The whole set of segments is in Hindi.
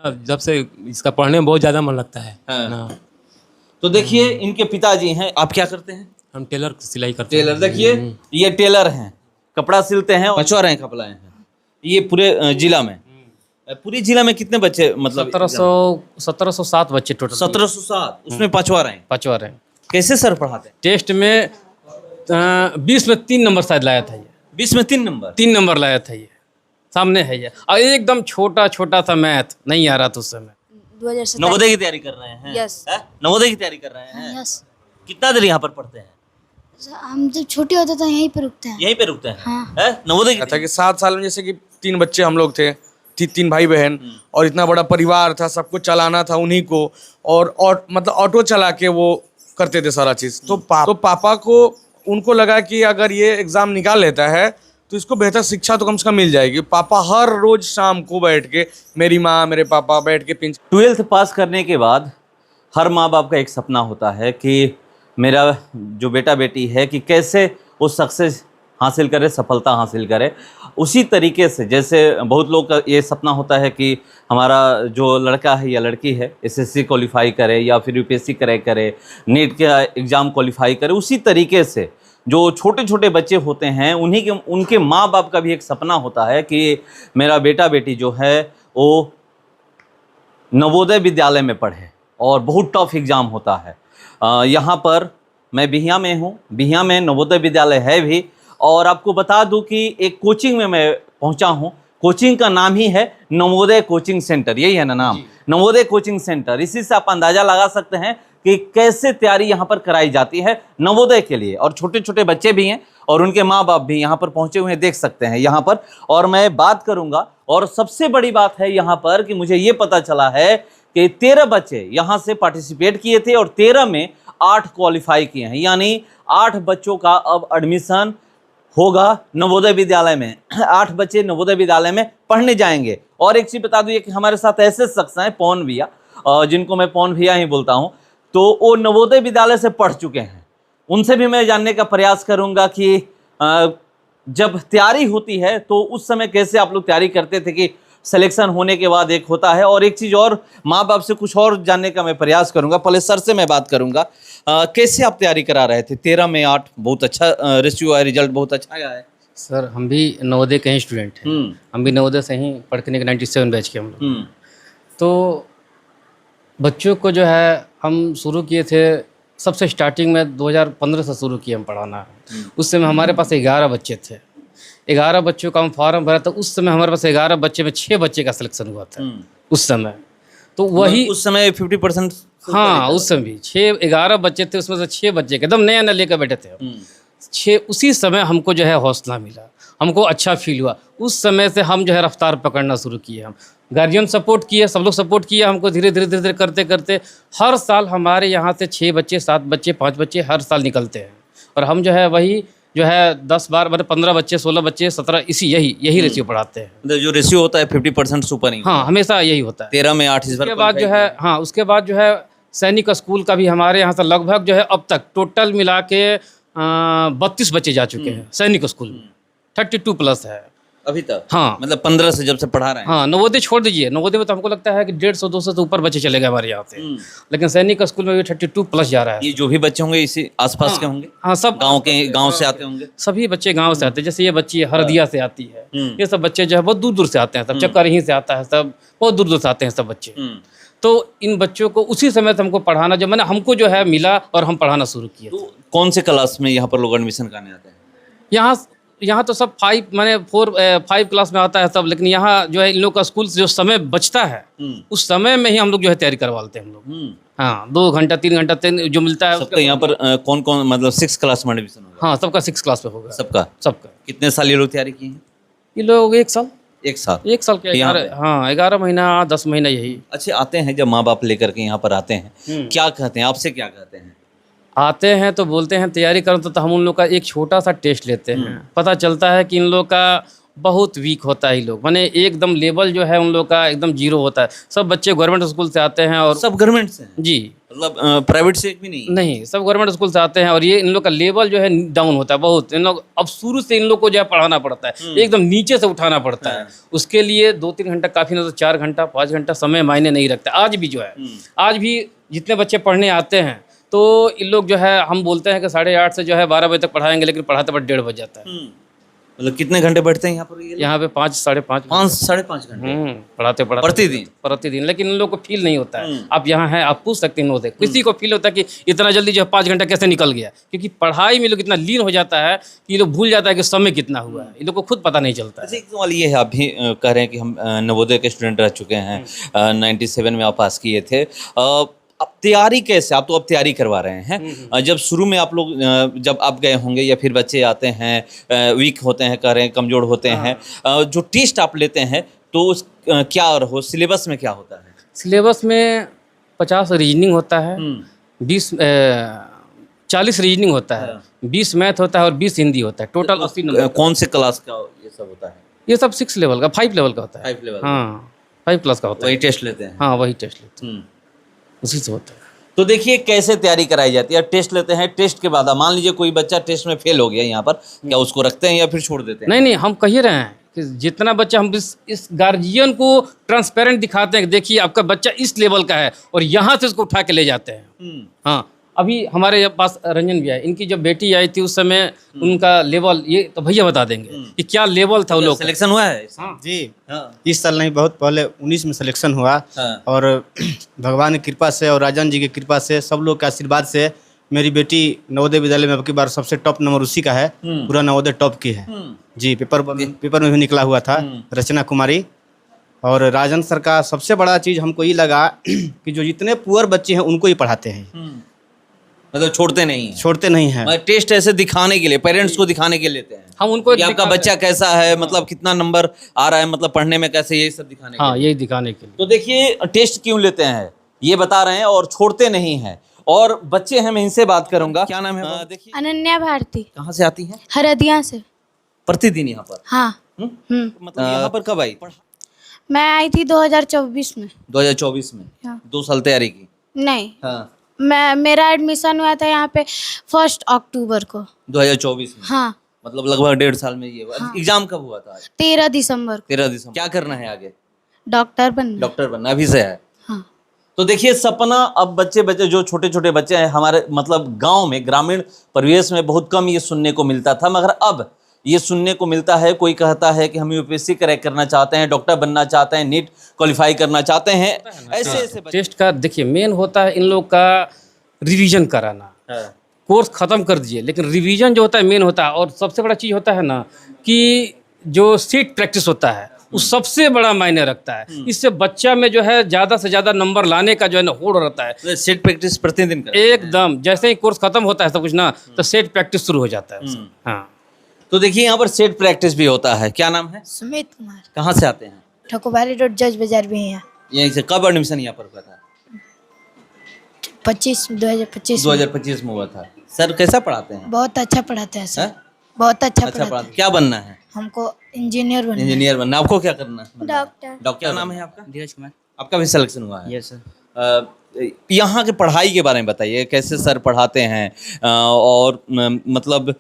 जब से इसका पढ़ने में बहुत ज़्यादा मन लगता है हाँ। ना। तो देखिए इनके पिताजी हैं, आप क्या करते हैं? हम टेलर सिलाई करते हैं। टेलर। देखिए ये टेलर हैं, कपड़ा सिलते हैं, मचवा रहे हैं कपड़ा हैं। ये पूरे जिला में, पूरे जिला में कितने बच्चे मतलब 1707 बच्चे टोटल 1707 उसमें पचवा रहे हैं। पचवा रहे हैं। कैसे सर पढ़ाते हैं? टेस्ट में 20 में 3 नंबर शायद लाया था ये। 20 में 3 नंबर? 3 नंबर लाया था ये, सामने है ये। और एकदम छोटा छोटा सा मैथ नहीं आ रहा था उस समय। 2027 नवोदय की तैयारी कर रहे हैं? यस। नवोदय की तैयारी कर रहे हैं? यस। कितना देर यहाँ पर पढ़ते हैं? हम जब छोटे होते तो यहीं पे रुकते हैं। यहीं पे रुकते हैं? हाँ। नवोदय की था कि 7 साल में जैसे कि 3 बच्चे हम लोग थे, 3 भाई बहन, और इतना बड़ा परिवार था, सबको चलाना था उन्हीं को, और मतलब ऑटो चला के वो करते थे सारा चीज़। तो पापा को उनको लगा कि अगर ये एग्ज़ाम निकाल लेता है तो इसको बेहतर शिक्षा तो कम से कम मिल जाएगी। पापा हर रोज शाम को बैठ के, मेरी माँ मेरे पापा बैठ के 12th पास करने के बाद हर माँ बाप का एक सपना होता है कि मेरा जो बेटा बेटी है कि कैसे वो सक्सेस हासिल करे, सफलता हासिल करे। उसी तरीके से जैसे बहुत लोग का ये सपना होता है कि हमारा जो लड़का है या लड़की है एसएससी क्वालिफाई करे या फिर यूपीएससी करे, नीट का एग्ज़ाम क्वालिफाई करे। उसी तरीके से जो छोटे छोटे बच्चे होते हैं उनके माँ बाप का भी एक सपना होता है कि मेरा बेटा बेटी जो है वो नवोदय विद्यालय में पढ़े, और बहुत टफ एग्ज़ाम होता है। यहाँ पर मैं बिहिया में हूँ, बिहिया में नवोदय विद्यालय है भी, और आपको बता दूं कि एक कोचिंग में मैं पहुंचा हूं। कोचिंग का नाम ही है नवोदय कोचिंग सेंटर, यही है ना नाम, नवोदय कोचिंग सेंटर। इसी से आप अंदाज़ा लगा सकते हैं कि कैसे तैयारी यहाँ पर कराई जाती है नवोदय के लिए। और छोटे छोटे बच्चे भी हैं और उनके माँ बाप भी यहाँ पर पहुँचे हुए हैं, देख सकते हैं यहाँ पर। और मैं बात करूँगा, और सबसे बड़ी बात है यहाँ पर कि मुझे ये पता चला है कि 13 बच्चे यहाँ से पार्टिसिपेट किए थे और 13 में 8 क्वालिफाई किए हैं, यानी 8 बच्चों का अब एडमिशन होगा नवोदय विद्यालय में। 8 बच्चे नवोदय विद्यालय में पढ़ने जाएंगे। और एक चीज़ बता दूँ कि हमारे साथ ऐसे शख्स हैं पवन भैया, जिनको मैं पवन भैया ही बोलता हूँ, तो वो नवोदय विद्यालय से पढ़ चुके हैं। उनसे भी मैं जानने का प्रयास करूँगा कि जब तैयारी होती है तो उस समय कैसे आप लोग तैयारी करते थे कि सिलेक्शन होने के बाद एक होता है। और एक चीज़ और, माँ बाप से कुछ और जानने का मैं प्रयास करूंगा। पहले सर से मैं बात करूंगा, कैसे आप तैयारी करा रहे थे? 13 में 8, बहुत अच्छा रेशियो है, रिजल्ट बहुत अच्छा आया है। सर हम भी नवोदय के ही स्टूडेंट हैं। हम भी नवोदय से ही पढ़ के 97 बैच के हम लोग। तो बच्चों को जो है हम शुरू किए थे, सबसे स्टार्टिंग में 2015 से शुरू किए हम पढ़ाना। उस समय हमारे पास 11 बच्चे थे। 11 बच्चों का हम फॉर्म भरा था। उस समय हमारे पास 11 बच्चे में 6 बच्चे का सिलेक्शन हुआ था उस समय। तो वही उस समय 50%? हाँ, उस समय भी 11 बच्चे थे, उसमें से 6 बच्चे एकदम नया नया लेकर बैठे थे 6। उसी समय हमको जो है हौसला मिला, हमको अच्छा फील हुआ। उस समय से हम जो है रफ्तार पकड़ना शुरू किए। हम गार्जियन सपोर्ट किए, सब लोग सपोर्ट किया हमको। धीरे धीरे करते करते हर साल हमारे यहाँ से 6 बच्चे, 7 बच्चे, 5 बच्चे हर साल निकलते हैं। और हम जो है वही जो है 10 बार मतलब 15 बच्चे, 16 बच्चे, 17, यही रेशियो पढ़ाते हैं। जो रेशियो होता है 50% से ऊपर नहीं? हाँ, हमें यही होता है। 13 में 8 इस बार। उसके बाद जो है, हाँ, उसके बाद जो है सैनिक स्कूल का भी हमारे यहाँ से लगभग जो है अब तक टोटल मिला के 32 बच्चे जा चुके हैं सैनिक स्कूल में। 32 प्लस है अभी तक? हाँ, मतलब 15 से जब से पढ़ा रहे हैं। हाँ, नवोदय छोड़ दीजिए, नवोदय में तो हमको लगता है कि 150-200 से ऊपर बच्चे चले गए हमारे यहाँ से। लेकिन सैनिक स्कूल में भी 32 प्लस जा रहा है। ये जो भी बच्चे होंगे इसी आसपास के होंगे? हाँ, सब गांव से आते होंगे? सभी बच्चे गांव से आते हैं। जैसे ये बच्ची हरदिया से आती है, ये सब बच्चे जो है बहुत दूर दूर से आते हैं। सब चक्कर यहीं से आता है, सब बहुत दूर दूर से आते हैं सब बच्चे। तो इन बच्चों को उसी समय से हमको पढ़ाना, जब मैंने हमको जो है मिला और हम पढ़ाना शुरू किए। तो कौन से क्लास में यहाँ पर लोग एडमिशन कराने आते हैं? यहाँ तो सब 5 क्लास में आता है सब। लेकिन यहाँ जो है इन लोग का स्कूल से जो समय बचता है उस समय में ही हम लोग जो है तैयारी करवाते हैं हम लोग। हाँ, 2 घंटा 3 घंटा जो मिलता है। सबका यहाँ पर कौन कौन, मतलब 6 क्लास में एडमिशन होगा? हाँ, सबका 6 क्लास में होगा। सबका? कितने साल ये लोग तैयारी किए हैं? ये लोग 1 साल। 1 साल? 1 साल के? हाँ, 11 महीना 10 महीना यही। अच्छे आते हैं जब माँ बाप लेकर के यहाँ पर आते हैं, क्या कहते हैं आपसे, क्या कहते हैं? आते हैं तो बोलते हैं तैयारी करो, तो हम उन लोग का एक छोटा सा टेस्ट लेते हैं। पता चलता है कि इन लोग का बहुत वीक होता है ये लोग, माने एकदम लेवल जो है उन लोग का एकदम जीरो होता है। सब बच्चे गवर्नमेंट स्कूल से आते हैं और सब गवर्नमेंट से हैं? जी मतलब प्राइवेट से एक भी नहीं? नहीं, सब गवर्नमेंट स्कूल से आते हैं और ये इन लोग का लेवल जो है डाउन होता है बहुत। इन लोग अब शुरू से इन लोग को जो है पढ़ाना पड़ता है, एकदम नीचे से उठाना पड़ता है। उसके लिए 2-3 घंटा काफ़ी, ना तो 4 घंटा 5 घंटा समय मायने नहीं रखता। आज भी जो है, आज भी जितने बच्चे पढ़ने आते हैं तो इन लोग जो है, हम बोलते हैं कि 8:30 से जो है 12 बजे तक पढ़ाएंगे, लेकिन पढ़ाते पढ़ते 1:30 बज जाता है। मतलब कितने घंटे बैठते हैं यहाँ पर ये लोग? यहाँ पे 5 साढ़े 5 5-5.5 घंटे पढ़ाते प्रतिदिन, लेकिन इन लोग को फील नहीं होता है। आप यहाँ हैं, आप पूछ सकते हैं इनसे, किसी को फील होता है कि इतना जल्दी जो है 5 घंटा कैसे निकल गया, क्योंकि पढ़ाई में लोग इतना लीन हो जाता है कि ये लोग भूल जाता है कि समय कितना हुआ है, ये लोग को खुद पता नहीं चलता है। अच्छा, एक सवाल ये है, आप भी कह रहे हैं कि हम नवोदय के स्टूडेंट रह चुके हैं, 97 में आप पास किए थे। अब तैयारी कैसे, आप तो अब तैयारी करवा रहे हैं, जब शुरू में आप लोग जब आप गए होंगे या फिर बच्चे आते हैं वीक होते हैं, कह रहे हैं कमज़ोर होते हैं, जो टेस्ट आप लेते हैं तो उस क्या हो सिलेबस में क्या होता है? सिलेबस में 50 रीजनिंग होता है, 40 रीजनिंग होता है, 20 मैथ होता है और 20 हिंदी होता है, टोटल 80 नंबर। कौन से क्लास का ये सब होता है? ये सब 6 लेवल का, 5 लेवल का होता है। 5 लेवल? हाँ, 5 प्लस का होता है। वही टेस्ट लेते हैं? हाँ, वही टेस्ट लेते हैं, उसी से होता है। तो देखिए कैसे तैयारी कराई जाती है। टेस्ट लेते हैं, टेस्ट के बाद मान लीजिए कोई बच्चा टेस्ट में फेल हो गया यहाँ पर, क्या उसको रखते हैं या फिर छोड़ देते हैं? नहीं नहीं, हम कह रहे हैं कि जितना बच्चा, हम इस गार्जियन को ट्रांसपेरेंट दिखाते हैं कि देखिए आपका बच्चा इस लेवल का है, और यहाँ से उसको उठा के ले जाते हैं। हाँ, अभी हमारे पास रंजन भी है, इनकी जब बेटी आई थी उस समय उनका लेवल, ये तो भैया बता देंगे कि क्या लेवल था। वो लोग सिलेक्शन हुआ है? जी हाँ। इस साल नहीं, बहुत पहले 19 में सिलेक्शन हुआ। हाँ। और भगवान की कृपा से और राजन जी की कृपा से, सब लोग के आशीर्वाद से मेरी बेटी नवोदय विद्यालय में अब की बार सबसे टॉप नंबर उसी का है, पूरा नवोदय टॉप की है जी। पेपर में भी निकला हुआ था, रचना कुमारी। और राजन सर का सबसे बड़ा चीज़ हमको ये लगा कि जो जितने पुअर बच्चे हैं उनको ही पढ़ाते हैं, मतलब छोड़ते नहीं हैं? छोड़ते नहीं हैं। मतलब टेस्ट ऐसे दिखाने के लिए, पेरेंट्स को दिखाने के लिए लेते हैं हम उनको कि आपका बच्चा कैसा है, मतलब कितना नंबर आ रहा है, मतलब पढ़ने में कैसे, यही सब दिखाने के हाँ, लिए। यही दिखाने के लिए। तो देखिए टेस्ट क्यों लेते हैं ये बता रहे हैं, और छोड़ते नहीं हैं। और बच्चे हैं, मैं इनसे बात करूंगा। क्या नाम है? देखिए, अनन्या भारती, कहाँ से आती हैं? हरदिया से। प्रतिदिन यहाँ पर? हाँ। मतलब यहाँ पर कब आई? मैं आई थी 2024 में। 2024 में? हाँ। 2 साल तैयारी की? नहीं, हाँ। मेरा एडमिशन हुआ था यहाँ पे 1 अक्टूबर को। 2024 में? हाँ, मतलब लगभग 1.5 साल में ये हुआ। एग्जाम कब हुआ था? 13 दिसंबर को। 13 दिसंबर। क्या करना है आगे? डॉक्टर बनना। डॉक्टर बनना अभी से है? हाँ। तो देखिए सपना, अब बच्चे जो छोटे छोटे बच्चे हैं हमारे, मतलब गांव में, ग्रामीण परिवेश में बहुत कम ये सुनने को मिलता था, मगर अब ये सुनने को मिलता है। कोई कहता है कि हम यूपीएससी क्रैक करना चाहते हैं, डॉक्टर बनना चाहते हैं, नीट क्वालिफाई करना चाहते हैं, ऐसे टेस्ट का देखिए मेन होता है इन लोग का रिवीजन कराना। कोर्स खत्म कर दीजिए, लेकिन रिवीजन जो होता है मेन होता है। और सबसे बड़ा चीज़ होता है ना कि जो सीट प्रैक्टिस होता है, वो सबसे बड़ा मायने रखता है। इससे बच्चा में जो है ज़्यादा से ज़्यादा नंबर लाने का जो है ना होड़ रहता है। सेट प्रैक्टिस प्रतिदिन करें? एकदम, जैसे ही कोर्स खत्म होता है सब कुछ ना, तो सेट प्रैक्टिस शुरू हो जाता है। हाँ, तो देखिए यहाँ पर सेट प्रैक्टिस भी होता है। क्या नाम है? सुमित कुमार, कहाँ से आते हैं? ठकुबारी रोड, जज बाजार भी है। यहीं से। कब एडमिशन यहाँ पर हुआ था? 2025 2025 में हुआ था। सर कैसा पढ़ाते हैं? बहुत अच्छा पढ़ाते हैं सर। हैं? बहुत अच्छा अच्छा पढ़ाते पढ़ाते। क्या बनना है? हैं। हमको इंजीनियर बनना है। इंजीनियर बनना। आपको क्या करना है? डॉक्टर। डॉक्टर। क्या नाम है आपका? धीरज कुमार। आपका भी सिलेक्शन हुआ है? Yes sir. यहाँ की पढ़ाई के बारे में बताइए, कैसे सर पढ़ाते हैं, और मतलब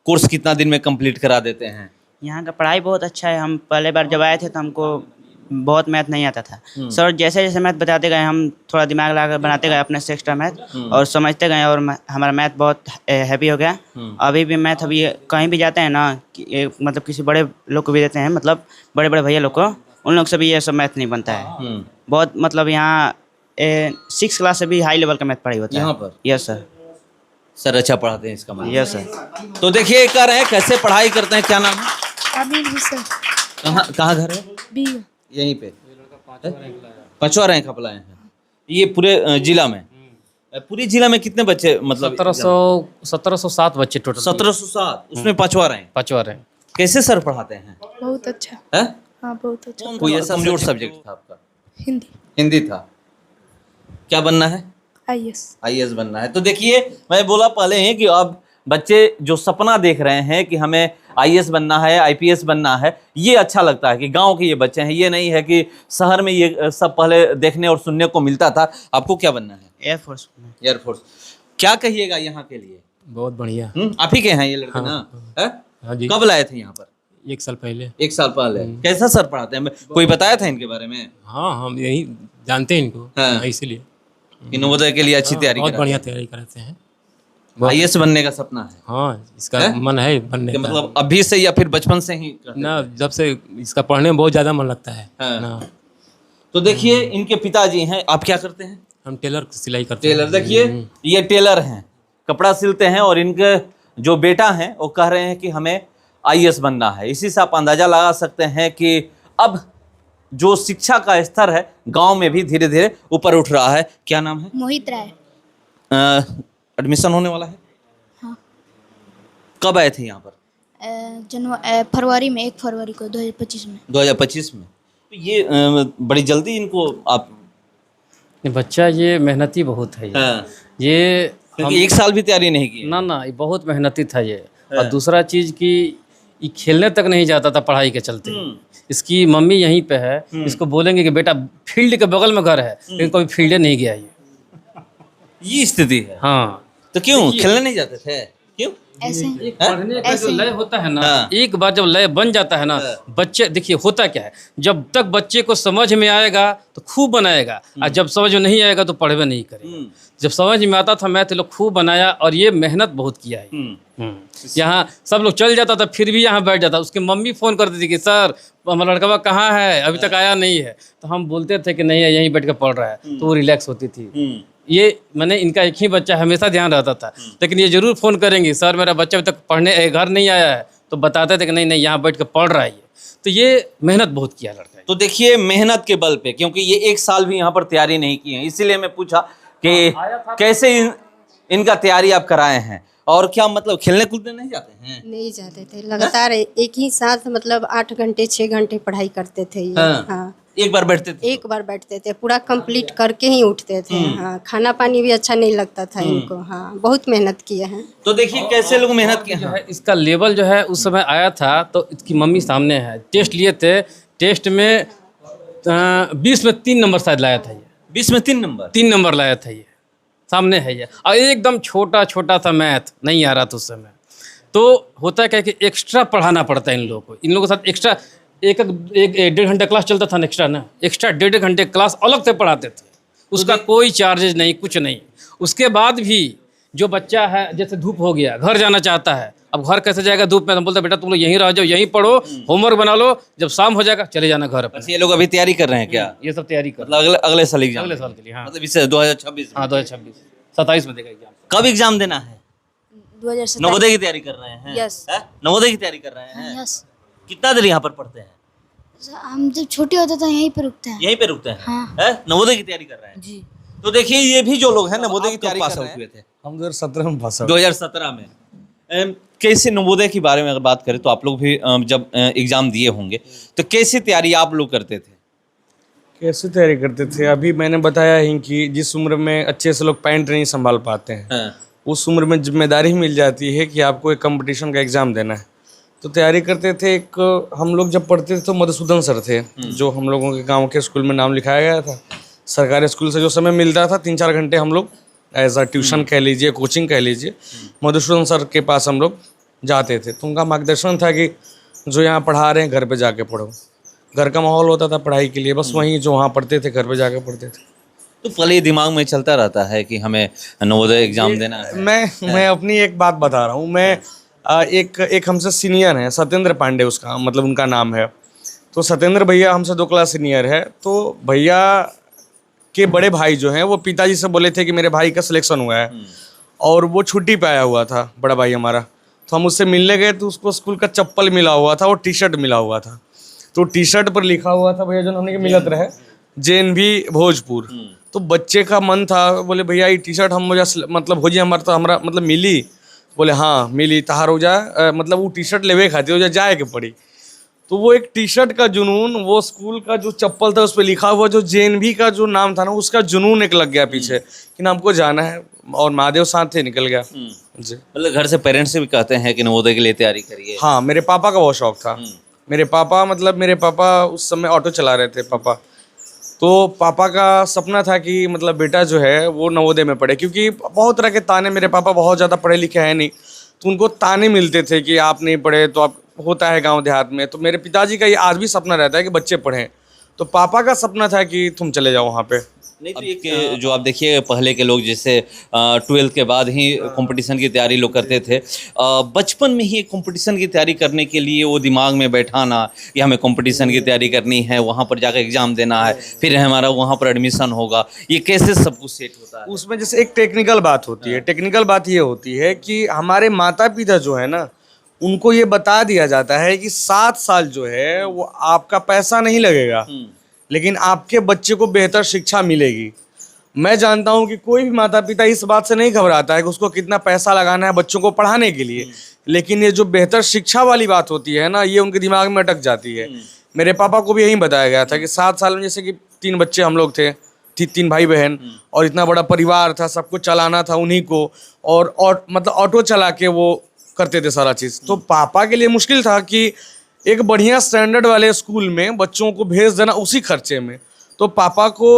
कोर्स कितना दिन में कंप्लीट करा देते हैं? यहाँ का पढ़ाई बहुत अच्छा है। हम पहले बार जब आए थे तो हमको बहुत मैथ नहीं आता था। सर जैसे जैसे मैथ बताते गए, हम थोड़ा दिमाग लगा बनाते गए अपने से एक्स्ट्रा मैथ, और समझते गए, और हमारा मैथ बहुत हैवी हो गया। अभी भी मैथ, अभी कहीं भी जाते हैं ना, मतलब किसी बड़े लोग को भी देते हैं, मतलब बड़े बड़े भैया लोग को, उन लोग से भी ये सब मैथ नहीं बनता है। बहुत, मतलब यहाँ 6 क्लास से भी हाई लेवल का मैथ पढ़ाई होता है यहाँ पर? Yes sir. सर अच्छा पढ़ाते हैं इसका मतलब? Yes sir. तो देखिए कह रहे हैं कैसे पढ़ाई करते हैं। क्या नाम है? अभी भी सर। कहाँ घर है? भी यहीं पे? 5वां रैंक अप्लाई है ये पूरे जिला में? पूरी जिला में कितने बच्चे, मतलब 1707 बच्चे टोटल। 1707, उसमें 5वां रैंक। 5वां रैंक। कैसे सर पढ़ाते हैं? बहुत अच्छा। है? हाँ, बहुत अच्छा। कोई ऐसा कमजोर सब्जेक्ट था आपका? हिंदी। हिंदी था। क्या बनना है? IAS। IAS बनना है। तो देखिए मैं बोला पहले ही कि अब बच्चे जो सपना देख रहे हैं कि हमें आईएएस बनना है, आईपीएस बनना है, ये अच्छा लगता है कि गांव के ये बच्चे हैं। ये नहीं है कि शहर में ये सब पहले देखने और सुनने को मिलता था। आपको क्या बनना है? एयरफोर्स में। एयरफोर्स। क्या कहिएगा यहाँ के लिए? बहुत बढ़िया। आप ही के हैं ये लड़के ना? है? हाँ जी। कब लाए थे यहाँ पर? 1 साल पहले। 1 साल पहले। कैसा सर पढ़ाते हैं? कोई बताया था इनके बारे में? हाँ, हम यही जानते हैं इनको। हाँ। इसीलिए कि नवोदय के लिए अच्छी तैयारी बहुत बढ़िया तैयारी कराते हैं। आईएएस बनने का सपना है? हाँ, इसका मन है बनने कि का। मतलब अभी से या फिर बचपन से ही करते ना, जब से इसका पढ़ने में बहुत ज़्यादा मन लगता है हाँ। ना। तो देखिए इनके पिताजी हैं। आप क्या करते हैं? हम टेलर सिलाई करते हैं। टेलर। देखिए ये टेलर हैं, कपड़ा सिलते हैं, और इनके जो बेटा हैं वो कह रहे हैं कि हमें आईएएस बनना है। इसी से आप अंदाजा लगा सकते हैं कि अब जो शिक्षा का स्तर है गांव में भी धीरे धीरे ऊपर उठ रहा है। क्या नाम है? मोहित राय। एडमिशन होने वाला है? हाँ। कब आए थे यहाँ पर? फरवरी में, 1 फरवरी को 2025 में। 2025 में। तो ये बड़ी जल्दी इनको आप ये बच्चा ये मेहनती बहुत है हाँ। ये क्योंकि 1 साल भी तैयारी नहीं की। ना ये बहुत मेहनती था ये। और दूसरा चीज़ कि ये खेलने तक नहीं जाता था पढ़ाई के चलते। इसकी मम्मी यहीं पे है, इसको बोलेंगे कि बेटा फील्ड के बगल में घर है, लेकिन कभी फील्डे नहीं गया ये स्थिति है। हाँ। तो क्यों खेलने नहीं जाते थे? क्यों? ऐसे पढ़ने का जो लय होता है ना, हाँ। एक बार जब लय बन जाता है ना, बच्चे देखिए होता क्या है, जब तक बच्चे को समझ में आएगा तो खूब बनाएगा, और जब समझ में नहीं आएगा तो पढ़वे नहीं करेगा। जब समझ में आता था मैथ, लोग खूब बनाया, और ये मेहनत बहुत किया है। यहाँ सब लोग चल जाता था, फिर भी यहाँ बैठ जाता। उसकी मम्मी फ़ोन करती थी कि सर हमारा लड़का कहाँ है, अभी तक आया नहीं है। तो हम बोलते थे कि नहीं है, यहीं बैठ कर पढ़ रहा है, तो वो रिलैक्स होती थी। ये मैंने इनका एक ही बच्चा हमेशा ध्यान रहता था, लेकिन ये जरूर फ़ोन करेंगे, सर मेरा बच्चा अभी तक पढ़ने घर नहीं आया है, तो बताते थे कि नहीं यहाँ बैठ कर पढ़ रहा है ये। तो ये मेहनत बहुत किया लड़का। तो देखिए मेहनत के बल पे, क्योंकि ये 1 साल भी यहाँ पर तैयारी नहीं की है, इसीलिए मैं पूछा कि कैसे इनका तैयारी आप कराए हैं। और क्या मतलब खेलने कूदने नहीं जाते हैं? नहीं जाते थे, लगातार एक ही साथ मतलब 8 घंटे 6 घंटे पढ़ाई करते थे ये। हाँ। एक बार बैठते थे? एक बार बैठते थे, पूरा कंप्लीट करके ही उठते थे। हाँ, खाना पानी भी अच्छा नहीं लगता था इनको। हाँ, बहुत मेहनत किए हैं। तो देखिए कैसे लोग मेहनत किए जो हैं। है इसका लेवल जो है उस समय आया था, तो इसकी मम्मी सामने है, टेस्ट लिए थे, टेस्ट में 20 में 3 नंबर शायद लाया था ये। 20 में 3 नंबर? 3 नंबर लाया था ये, सामने है ये। और एकदम छोटा छोटा सा मैथ नहीं आ रहा था उस समय। तो होता क्या कि एक्स्ट्रा पढ़ाना पड़ता है इन लोगों को। इन लोगों के साथ एक्स्ट्रा एक 1.5 घंटा क्लास चलता था ना, एक्स्ट्रा 1.5 घंटे क्लास अलग से पढ़ाते थे। उसका कोई चार्जेज नहीं, कुछ नहीं। उसके बाद भी जो बच्चा है, जैसे धूप हो गया, घर जाना चाहता है, अब घर कैसे जाएगा धूप में? हम बोलते बेटा तुम लोग यहीं रह जाओ, यहीं पढ़ो, होमवर्क बना लो, जब शाम हो जाएगा चले जाना घर अपने। ये लोग अभी तैयारी कर रहे हैं क्या? ये सब तैयारी कर मतलब अगले साल एग्जाम? अगले साल के लिए। हाँ, मतलब इससे 2026? हाँ 2026 27 में देगा एग्जाम। कब एग्जाम देना है? 2027। नवोदय की तैयारी कर रहे हैं? यस। नवोदय की तैयारी कर रहे हैं? यस। कितना देर यहाँ पर पढ़ते हैं? हम जब छोटे होते थे यहीं पे रुकते हैं। यहीं पे रुकते हैं? हाँ। है? नवोदय की तैयारी कर रहे हैं जी। तो देखिए ये भी जो लोग हैं नवोदय की तैयारी पास आउट हुए थे हम 2017 में पास आउट। 2017 में। कैसे नवोदय के बारे में अगर बात करें तो आप लोग भी जब एग्जाम दिए होंगे तो कैसे तैयारी आप लोग करते थे? कैसे तैयारी करते थे? अभी मैंने बताया ही कि जिस उम्र में अच्छे से लोग पैंट नहीं संभाल पाते हैं, हाँ। उस उम्र में जिम्मेदारी मिल जाती है कि आपको एक कंपटीशन का एग्ज़ाम देना है। तो तैयारी करते थे। एक हम लोग जब पढ़ते थे तो मधुसूदन सर थे, जो हम लोगों के गांव के स्कूल में नाम लिखाया गया था। सरकारी स्कूल से जो समय मिलता था 3-4 घंटे हम लोग एज अ ट्यूशन कह लीजिए, कोचिंग कह लीजिए, मधुसूदन सर के पास हम लोग जाते थे। तो उनका मार्गदर्शन था कि जो यहाँ पढ़ा रहे हैं घर पे जाके पढ़ो। घर का माहौल होता था पढ़ाई के लिए, बस वहीं जो वहाँ पढ़ते थे घर पे जाके पढ़ते थे। तो पहले दिमाग में चलता रहता है कि हमें नवोदय एग्जाम देना है। मैं अपनी एक बात बता रहा हूँ। मैं एक हमसे सीनियर है, सत्येंद्र पांडे उसका मतलब उनका नाम है। तो सत्येंद्र भैया हमसे 2 क्लास सीनियर है। तो भैया के बड़े भाई जो हैं वो पिताजी से बोले थे कि मेरे भाई का सिलेक्शन हुआ है, और वो छुट्टी पे आया हुआ था बड़ा भाई हमारा। तो हम उससे मिलने गए तो उसको स्कूल का चप्पल मिला हुआ था और टी-शर्ट मिला हुआ था। तो टी-शर्ट पर लिखा हुआ था भैया जो हमने के मिलत रहे JNV भोजपुर। तो बच्चे का मन था, बोले भैया ये टी-शर्ट हम मुझे मतलब हो जाए हमारा, तो हमारा मतलब मिली? बोले हाँ मिली, तहार हो जाए मतलब वो टी-शर्ट लेवे खाती हो जाए के पड़ी। तो वो एक टी-शर्ट का जुनून, वो स्कूल का जो चप्पल था उस पर लिखा हुआ जो JNV का जो नाम था ना, उसका जुनून एक लग गया पीछे कि ना हमको जाना है। और महादेव साथ थे, निकल गया जी। मतलब घर से पेरेंट्स से भी कहते हैं कि नवोदय के लिए तैयारी करिए? हाँ, मेरे पापा का बहुत शौक था। मेरे पापा उस समय ऑटो चला रहे थे पापा। तो पापा का सपना था कि मतलब बेटा जो है वो नवोदय में पढ़े, क्योंकि बहुत तरह के ताने, मेरे पापा बहुत ज़्यादा पढ़े लिखे हैं नहीं, तो उनको ताने मिलते थे कि आप नहीं पढ़े तो आप, होता है गांव देहात में। तो मेरे पिताजी का ये आज भी सपना रहता है कि बच्चे पढ़ें, तो पापा का सपना था कि तुम चले जाओ वहाँ पे। नहीं तो एक जो आप देखिए पहले के लोग जैसे 12th के बाद ही कंपटीशन की तैयारी लोग करते थे, बचपन में ही कंपटीशन की तैयारी करने के लिए वो दिमाग में बैठाना कि हमें कंपटीशन की तैयारी करनी है, वहाँ पर जाकर एग्जाम देना है, फिर हमारा वहाँ पर एडमिशन होगा, ये कैसे सब कुछ सेट होता है? उसमें जैसे एक टेक्निकल बात होती है। टेक्निकल बात ये होती है कि हमारे माता पिता जो है ना, उनको ये बता दिया जाता है कि 7 साल जो है वो आपका पैसा नहीं लगेगा, लेकिन आपके बच्चे को बेहतर शिक्षा मिलेगी। मैं जानता हूं कि कोई भी माता पिता इस बात से नहीं घबराता है कि उसको कितना पैसा लगाना है बच्चों को पढ़ाने के लिए, लेकिन ये जो बेहतर शिक्षा वाली बात होती है ना, ये उनके दिमाग में अटक जाती है। मेरे पापा को भी यही बताया गया था कि 7 साल में, जैसे कि 3 बच्चे हम लोग थे, 3 भाई बहन, और इतना बड़ा परिवार था, सब कुछ चलाना था उन्हीं को, और मतलब ऑटो चला के वो करते थे सारा चीज़। तो पापा के लिए मुश्किल था कि एक बढ़िया स्टैंडर्ड वाले स्कूल में बच्चों को भेज देना उसी खर्चे में। तो पापा को,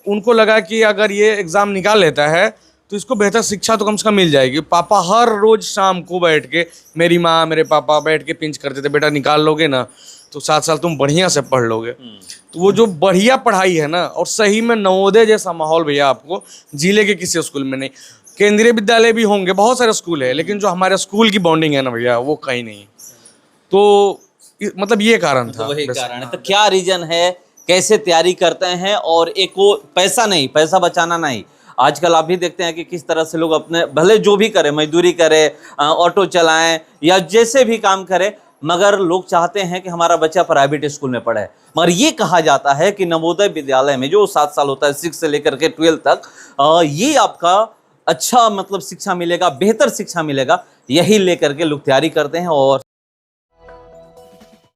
उनको लगा कि अगर ये एग्ज़ाम निकाल लेता है तो इसको बेहतर शिक्षा तो कम से कम मिल जाएगी। पापा हर रोज़ शाम को बैठ के, मेरी माँ मेरे पापा बैठ के पिंच करते थे, बेटा निकाल लोगे ना तो 7 साल तुम बढ़िया से पढ़ लोगे। तो वो जो बढ़िया पढ़ाई है ना, और सही में नवोदय जैसा माहौल भैया आपको जिले के किसी स्कूल में नहीं। केंद्रीय विद्यालय भी होंगे, बहुत सारे स्कूल है, लेकिन जो हमारे स्कूल की बॉन्डिंग है ना भैया, वो कहीं नहीं। तो मतलब ये कारण था। वही कारण है। तो क्या रीजन है, कैसे तैयारी करते हैं? और एक वो पैसा नहीं, पैसा बचाना नहीं, आजकल आप भी देखते हैं कि किस तरह से लोग अपने, भले जो भी करें, मजदूरी करें, ऑटो चलाएं या जैसे भी काम करें, मगर लोग चाहते हैं कि हमारा बच्चा प्राइवेट स्कूल में पढ़े। मगर ये कहा जाता है कि नवोदय विद्यालय में जो 7 साल होता है, 6 से लेकर के 12 तक, ये आपका अच्छा मतलब शिक्षा मिलेगा, बेहतर शिक्षा मिलेगा, यही लेकर के लोग तैयारी करते हैं। और